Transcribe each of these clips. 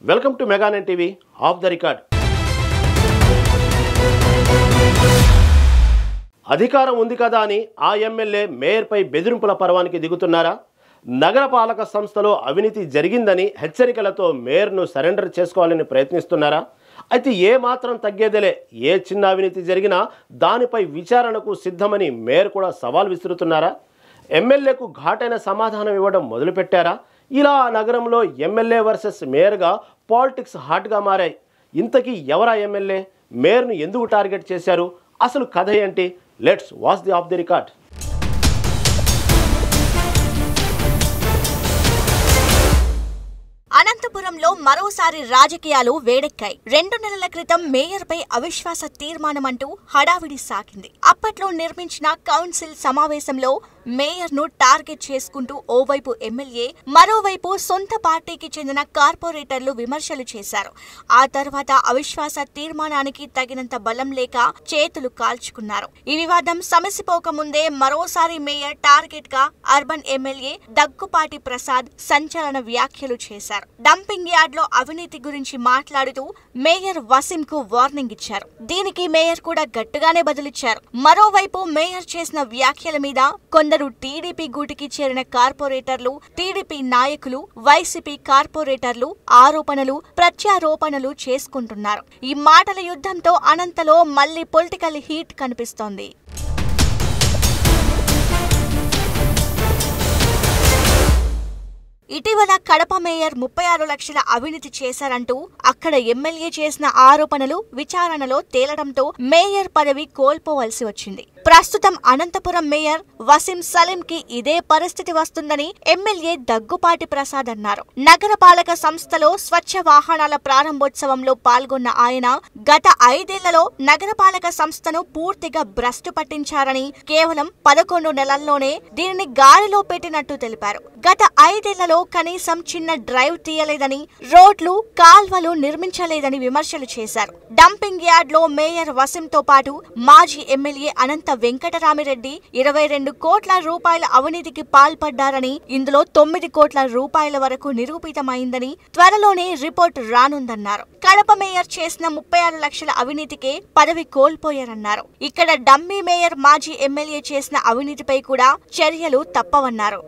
Welcome to Mega Nine TV off the record. అధికారం ఉంది కదా అని ఆ ఎమ్మెల్యే మేయర్పై బెదిరింపుల పర్వానికి దిగుతున్నారా? నగరపాలక సంస్థలో అవినీతి జరిగిందని హెచ్చరికలతో మేయర్ను సరెండర్ చేసుకోవాలని ప్రయత్నిస్తున్నారా? అయితే ఏ మాత్రం తగ్గేదేలే, ఏ చిన్న అవినీతి జరిగినా దానిపై విచారణకు సిద్ధమని మేయర్ కూడా సవాల్ విసురుతున్నారా? ఎమ్మెల్యేకు ఘాటైన సమాధానం ఇవ్వడం మొదలుపెట్టారా? ఇలా నగరంలో ఎమ్మెల్యే వర్సెస్ మేయర్గా పాలిటిక్స్ హాట్గా మారాయి. ఇంతకీ ఎవరా ఎమ్మెల్యే? మేయర్ను ఎందుకు టార్గెట్ చేశారు? అసలు కథ ఏంటి? Let's watch the of the record. అనంతపురంలో మరోసారి రాజకీయాలు వేడెక్కాయి. 2 నెలల క్రితం మేయర్ పై అవిశ్వాస తీర్మానం అంటూ హడావిడి సాగింది. అప్పట్లో నిర్మించిన కౌన్సిల్ సమావేశంలో మేయర్ ను టార్గెట్ చేసుకుంటూ ఓవైపు ఎమ్మెల్యే, మరోవైపు సొంత పార్టీకి చెందిన కార్పొరేటర్లు విమర్శలు చేశారు. ఆ తర్వాత అవిశ్వాస తీర్మానానికి తగినంత బలం లేక చేతులు కాల్చుకున్నారు. ఈ వివాదం సమసిపోకముందే మరోసారి మేయర్ టార్గెట్ గా అర్బన్ ఎమ్మెల్యే దగ్గుపాటి ప్రసాద్ సంచలన వ్యాఖ్యలు చేశారు. డంపింగ్ యార్డ్ లో అవినీతి గురించి మాట్లాడుతూ మేయర్ వసీం కు వార్నింగ్ ఇచ్చారు. దీనికి మేయర్ కూడా గట్టిగానే బదులిచ్చారు. మరోవైపు మేయర్ చేసిన వ్యాఖ్యల మీద కొందరు టీడీపీ గూటికి చేరిన కార్పొరేటర్లు, టీడీపీ నాయకులు, వైసీపీ కార్పొరేటర్లు ఆరోపణలు, ప్రత్యారోపణలు చేసుకుంటున్నారు. ఈ మాటల యుద్ధంతో అనంతలో మళ్లీ పొలిటికల్ హీట్ కనిపిస్తోంది. ఇటీవల కడప మేయర్ 36 లక్షల అవినీతి చేశారంటూ అక్కడ ఎమ్మెల్యే చేసిన ఆరోపణలు విచారణలో తేలడంతో మేయర్ పదవి కోల్పోవలసి వచ్చింది. ప్రస్తుతం అనంతపురం మేయర్ వసీం సలీం కి ఇదే పరిస్థితి వస్తుందని ఎమ్మెల్యే దగ్గుపాటి ప్రసాద్ అన్నారు. నగరపాలక సంస్థలో స్వచ్ఛ వాహనాల ప్రారంభోత్సవంలో పాల్గొన్న ఆయన గత 5 ఏళ్లలో నగరపాలక సంస్థను పూర్తిగా భ్రష్టు పట్టించారని, కేవలం 11 నెలల్లోనే దీనిని గాలిలో పెట్టినట్టు తెలిపారు. గత 5 ఏళ్లలో కనీసం చిన్న డ్రైవ్ తీయలేదని, రోడ్లు, కాల్వలు నిర్మించలేదని విమర్శలు చేశారు. డంపింగ్ యార్డ్ లో మేయర్ వసీం తో పాటు మాజీ ఎమ్మెల్యే అనంత వెంకటరామిరెడ్డి 22 కోట్ల రూపాయల అవినీతికి పాల్పడ్డారని, ఇందులో 9 కోట్ల రూపాయల వరకు నిరూపితమైందని, త్వరలోనే రిపోర్ట్ రానుందన్నారు. కడప మేయర్ చేసిన 36 లక్షల అవినీతికే పదవి కోల్పోయారన్నారు. ఇక్కడ డమ్మీ మేయర్ మాజీ ఎమ్మెల్యే చేసిన అవినీతిపై కూడా చర్యలు తప్పవన్నారు.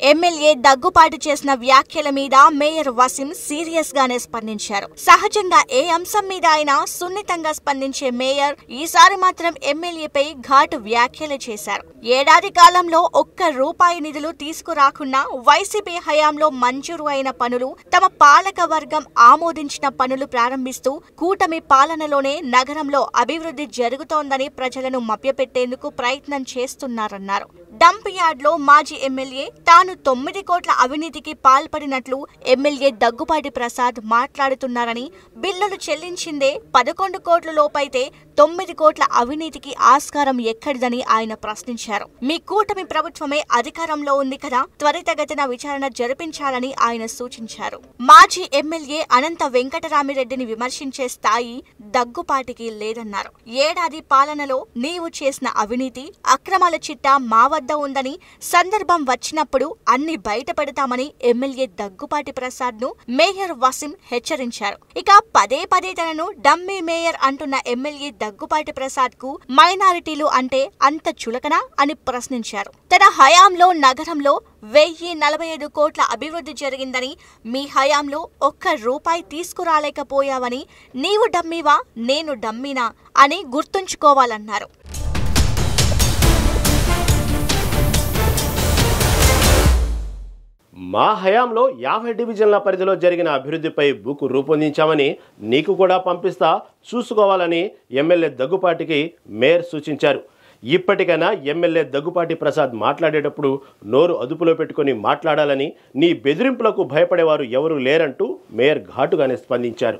ఎమ్మెల్యే దగ్గుపాటి చేసిన వ్యాఖ్యల మీద మేయర్ వసీం సీరియస్ గానే స్పందించారు. సహజంగా ఏ అంశం మీద అయినా సున్నితంగా స్పందించే మేయర్ ఈసారి మాత్రం ఎమ్మెల్యేపై ఘాటు వ్యాఖ్యలు చేశారు. ఏడాది కాలంలో ఒక్క రూపాయి నిధులు తీసుకురాకున్నా వైసీపీ హయాంలో మంజూరు అయిన పనులు, తమ పాలక వర్గం ఆమోదించిన పనులు ప్రారంభిస్తూ కూటమి పాలనలోనే నగరంలో అభివృద్ధి జరుగుతోందని ప్రజలను మభ్యపెట్టేందుకు ప్రయత్నం చేస్తున్నారన్నారు. డంప్ యార్డ్ లో మాజీ ఎమ్మెల్యే తాను 9 కోట్ల అవినీతికి పాల్పడినట్లు ఎమ్మెల్యే దగ్గుపాటి ప్రసాద్ మాట్లాడుతున్నారని, బిల్లులు చెల్లించిందే 11 కోట్ల లోపైతే 9 కోట్ల అవినీతికి ఆస్కారం ఎక్కడిదని ఆయన ప్రశ్నించారు. మీ కూటమి ప్రభుత్వమే అధికారంలో ఉంది కదా, త్వరితగతిన విచారణ జరిపించాలని ఆయన సూచించారు. మాజీ ఎమ్మెల్యే అనంత వెంకటరామిరెడ్డిని విమర్శించే స్థాయి దగ్గుపాటికి లేదన్నారు. ఏడాది పాలనలో నీవు చేసిన అవినీతి, అక్రమాల చిట్టా మా వద్ద ఉందని, సందర్భం వచ్చినప్పుడు అన్ని బయట పెడతామని ఎమ్మెల్యే దగ్గుపాటి ప్రసాద్ ను మేయర్ వసీం హెచ్చరించారు. ఇక పదే పదే తనను డమ్మీ మేయర్ అంటున్న ఎమ్మెల్యే దగ్గుపాటి ప్రసాద్ కు మైనారిటీలు అంటే అంత చులకనా అని ప్రశ్నించారు. తన హయాంలో నగరంలో 1045 కోట్ల అభివృద్ధి జరిగిందని, మీ హయాంలో ఒక్క రూపాయి తీసుకురాలేకపోయావని, నీవు డమ్మీవా నేను డమ్మీనా అని గుర్తుంచుకోవాలన్నారు. మా హయాంలో 50 డివిజన్ల పరిధిలో జరిగిన అభివృద్ధిపై బుక్ రూపొందించామని నీకు కూడా పంపిస్తా, చూసుకోవాలని ఎమ్మెల్యే దగ్గుపాటికి మేయర్ సూచించారు. ఇప్పటికైనా ఎమ్మెల్యే దగ్గుపాటి ప్రసాద్ మాట్లాడేటప్పుడు నోరు అదుపులో పెట్టుకుని మాట్లాడాలని, నీ బెదిరింపులకు భయపడేవారు ఎవరూ లేరంటూ మేయర్ ఘాటుగానే స్పందించారు.